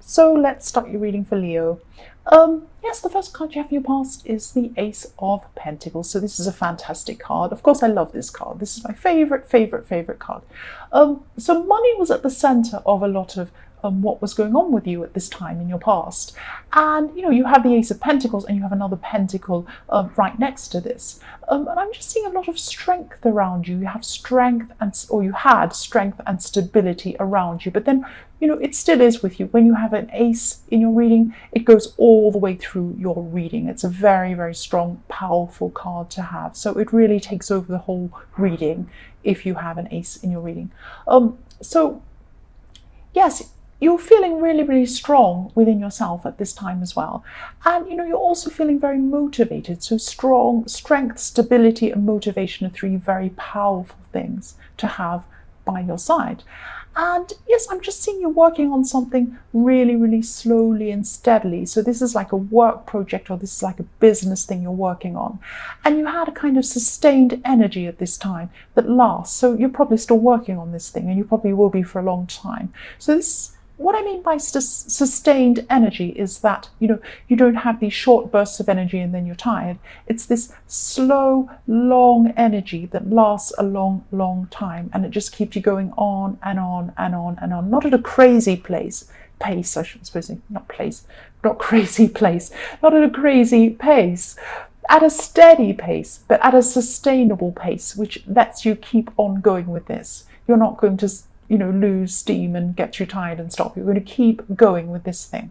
So let's start your reading for Leo. Yes, the first card you have in your past is the Ace of Pentacles. So this is a fantastic card. Of course, I love this card. This is my favorite card. So money was at the center of a lot of what was going on with you at this time in your past. And, you have the Ace of Pentacles and you have another pentacle right next to this. And I'm just seeing a lot of strength around you. You have strength you had strength and stability around you. But then, it still is with you. When you have an ace in your reading, it goes all the way through your reading. It's a very, very strong, powerful card to have. So it really takes over the whole reading if you have an ace in your reading. So, yes, you're feeling really, really strong within yourself at this time as well. And, you're also feeling very motivated. So strength, stability, and motivation are three very powerful things to have by your side. And yes, I'm just seeing you working on something really, really slowly and steadily. So this is like a work project, or this is like a business thing you're working on. And you had a kind of sustained energy at this time that lasts. So you're probably still working on this thing, and you probably will be for a long time. So what I mean by sustained energy is that, you don't have these short bursts of energy and then you're tired. It's this slow, long energy that lasts a long, long time. And it just keeps you going on and on and on and on. Not at a crazy pace, I should suppose, not crazy pace, not at a crazy pace. At a steady pace, but at a sustainable pace, which lets you keep on going with this. You're not going to lose steam and get you tired and stop. You're going to keep going with this thing.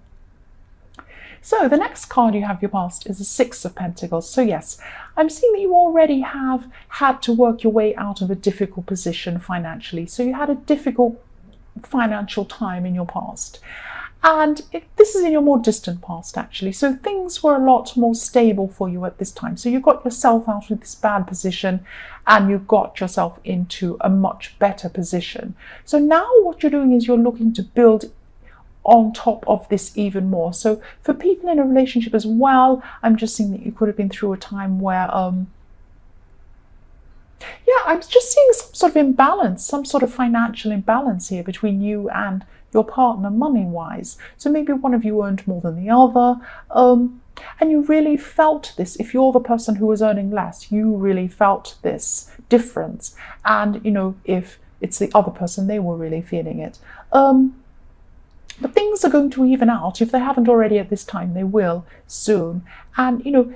So the next card you have your past is the Six of Pentacles. So yes, I'm seeing that you already have had to work your way out of a difficult position financially. So you had a difficult financial time in your past. And this is in your more distant past, actually. So things were a lot more stable for you at this time. So you got yourself out of this bad position and you got yourself into a much better position. So now what you're doing is you're looking to build on top of this even more. So for people in a relationship as well, I'm just seeing that you could have been through a time where I'm just seeing some sort of imbalance, some sort of financial imbalance here between you and your partner money-wise. So maybe one of you earned more than the other, and you really felt this. If you're the person who was earning less, you really felt this difference. And, if it's the other person, they were really feeling it. But things are going to even out. If they haven't already at this time, they will soon. And,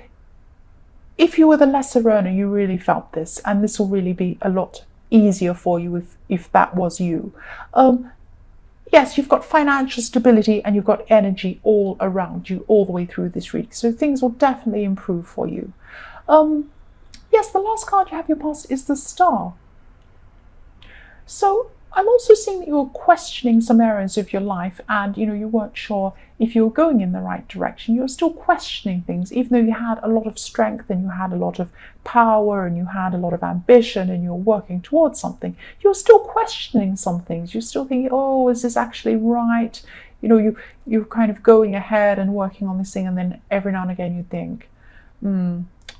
if you were the lesser earner, you really felt this, and this will really be a lot easier for you if that was you. Yes, you've got financial stability and you've got energy all around you all the way through this reading. So things will definitely improve for you. Yes, the last card you have in your past is the Star. So I'm also seeing that you're questioning some areas of your life and, you weren't sure if you were going in the right direction. You're still questioning things, even though you had a lot of strength and you had a lot of power and you had a lot of ambition and you're working towards something. You're still questioning some things. You're still thinking, oh, is this actually right? You're kind of going ahead and working on this thing, and then every now and again you think,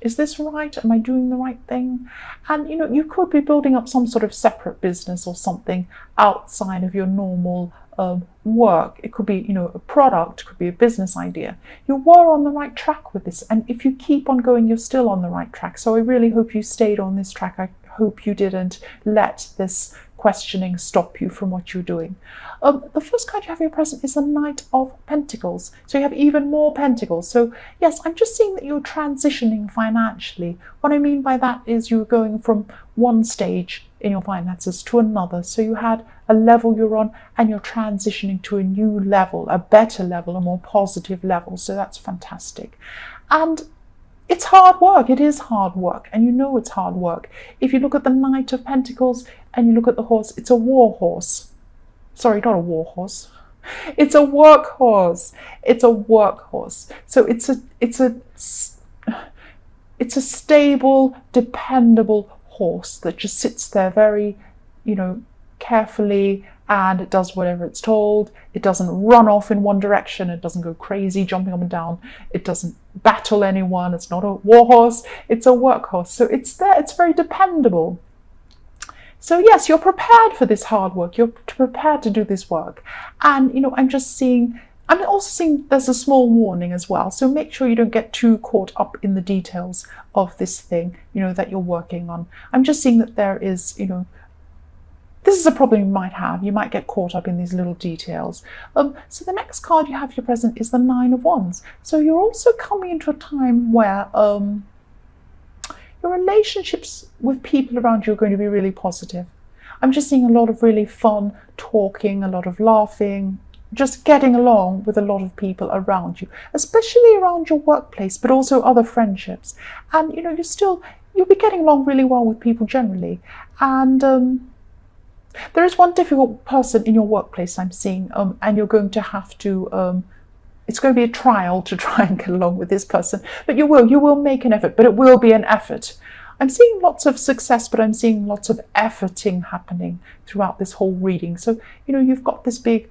is this right? Am I doing the right thing? And, you could be building up some sort of separate business or something outside of your normal work. It could be, a product, it could be a business idea. You were on the right track with this. And if you keep on going, you're still on the right track. So I really hope you stayed on this track. I hope you didn't let this questioning stop you from what you're doing. The first card you have in your present is the Knight of Pentacles. So you have even more pentacles. So yes, I'm just seeing that you're transitioning financially. What I mean by that is you're going from one stage in your finances to another. So you had a level you're on and you're transitioning to a new level, a better level, a more positive level. So that's fantastic. And it's hard work. It is hard work. And it's hard work. If you look at the Knight of Pentacles and you look at the horse, it's a war horse. Sorry, not a war horse. It's a workhorse. It's a workhorse. So it's a stable, dependable horse that just sits there very, carefully, and it does whatever it's told. It doesn't run off in one direction. It doesn't go crazy, jumping up and down. It doesn't battle anyone. It's not a war horse. It's a workhorse. So it's there. It's very dependable. So yes, you're prepared for this hard work. You're prepared to do this work. And, I'm just seeing I'm also seeing there's a small warning as well. So make sure you don't get too caught up in the details of this thing, that you're working on. I'm just seeing that there is, this is a problem you might have. You might get caught up in these little details. So the next card you have your present is the Nine of Wands. So you're also coming into a time where your relationships with people around you are going to be really positive. I'm just seeing a lot of really fun talking, a lot of laughing, just getting along with a lot of people around you, especially around your workplace, but also other friendships. And you'll be getting along really well with people generally. And there is one difficult person in your workplace I'm seeing, and you're going to have to, it's going to be a trial to try and get along with this person, but you will make an effort, but it will be an effort. I'm seeing lots of success, but I'm seeing lots of efforting happening throughout this whole reading. So, you've got this big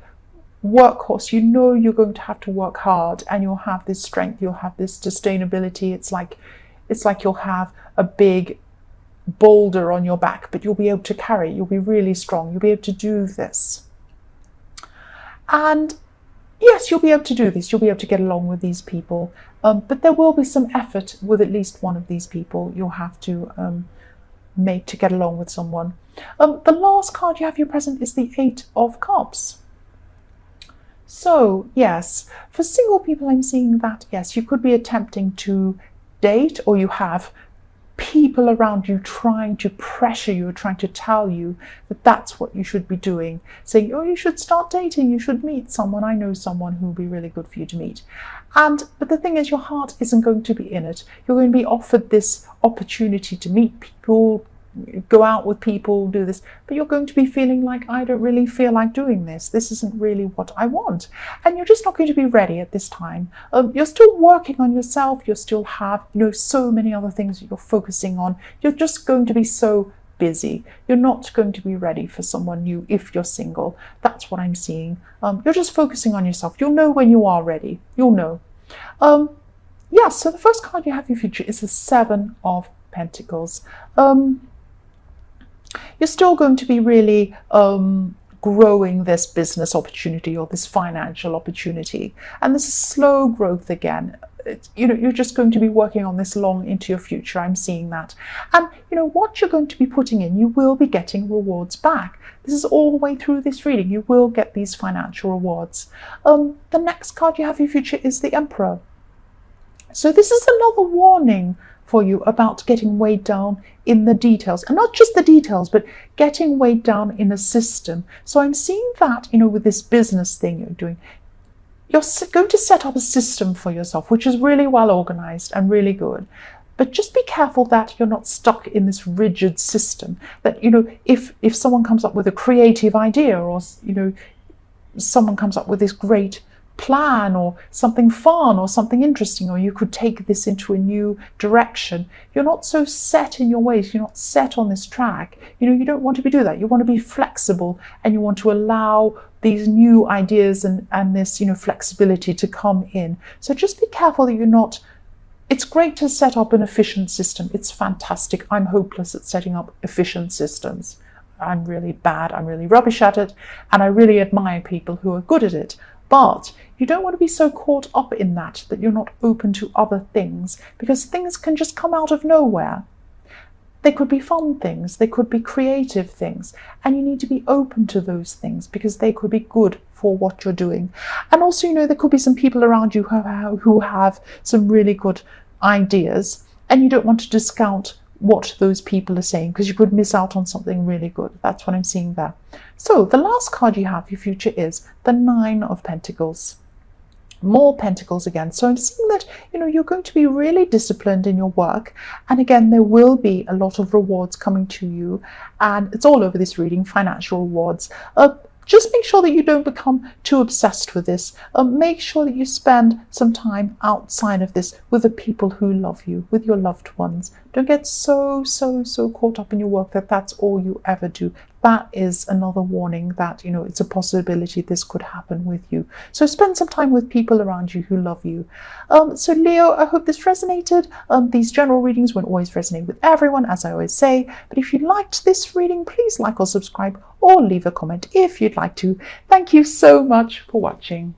workhorse, you're going to have to work hard, and you'll have this strength, you'll have this sustainability. It's like you'll have a big boulder on your back, but you'll be able to carry it. You'll be really strong. You'll be able to do this. And yes, you'll be able to do this. You'll be able to get along with these people. But there will be some effort with at least one of these people you'll have to make to get along with someone. The last card you have your present is the Eight of Cups. So yes, for single people, I'm seeing that, yes, you could be attempting to date, or you have people around you trying to pressure you, trying to tell you that that's what you should be doing, saying, oh, you should start dating, you should meet someone, I know someone who will be really good for you to meet. But the thing is, your heart isn't going to be in it. You're going to be offered this opportunity to meet people, go out with people, do this, but you're going to be feeling like, I don't really feel like doing this. This isn't really what I want. And you're just not going to be ready at this time. You're still working on yourself. You still have, so many other things that you're focusing on. You're just going to be so busy. You're not going to be ready for someone new if you're single. That's what I'm seeing. You're just focusing on yourself. You'll know when you are ready. You'll know. So the first card you have in your future is the Seven of Pentacles. You're still going to be really growing this business opportunity or this financial opportunity. And this is slow growth again. You're just going to be working on this long into your future. I'm seeing that. And, what you're going to be putting in, you will be getting rewards back. This is all the way through this reading. You will get these financial rewards. The next card you have in your future is the Emperor. So this is another warning for you about getting weighed down in the details, and not just the details, but getting weighed down in a system. So I'm seeing that, with this business thing you're doing, you're going to set up a system for yourself, which is really well organized and really good. But just be careful that you're not stuck in this rigid system, that, if someone comes up with a creative idea, or, someone comes up with this great plan or something fun or something interesting, or you could take this into a new direction, you're not so set in your ways, you're not set on this track. You don't want to be doing that. You want to be flexible, and you want to allow these new ideas and this flexibility to come in. So just be careful that you're not. It's great to set up an efficient system. It's fantastic. I'm hopeless at setting up efficient systems. I'm really bad. I'm really rubbish at it, and I really admire people who are good at it. But you don't want to be so caught up in that you're not open to other things, because things can just come out of nowhere. They could be fun things, they could be creative things, and you need to be open to those things because they could be good for what you're doing. And also, there could be some people around you who have some really good ideas, and you don't want to discount what those people are saying, because you could miss out on something really good. That's what I'm seeing there. So the last card you have, your future, is the Nine of Pentacles. More pentacles again. So I'm seeing that, you're going to be really disciplined in your work. And again, there will be a lot of rewards coming to you. And it's all over this reading, financial rewards. Just make sure that you don't become too obsessed with this. Make sure that you spend some time outside of this with the people who love you, with your loved ones. Don't get so caught up in your work that that's all you ever do. That is another warning that, it's a possibility this could happen with you. So spend some time with people around you who love you. So Leo, I hope this resonated. These general readings won't always resonate with everyone, as I always say. But if you liked this reading, please like or subscribe, or leave a comment if you'd like to. Thank you so much for watching.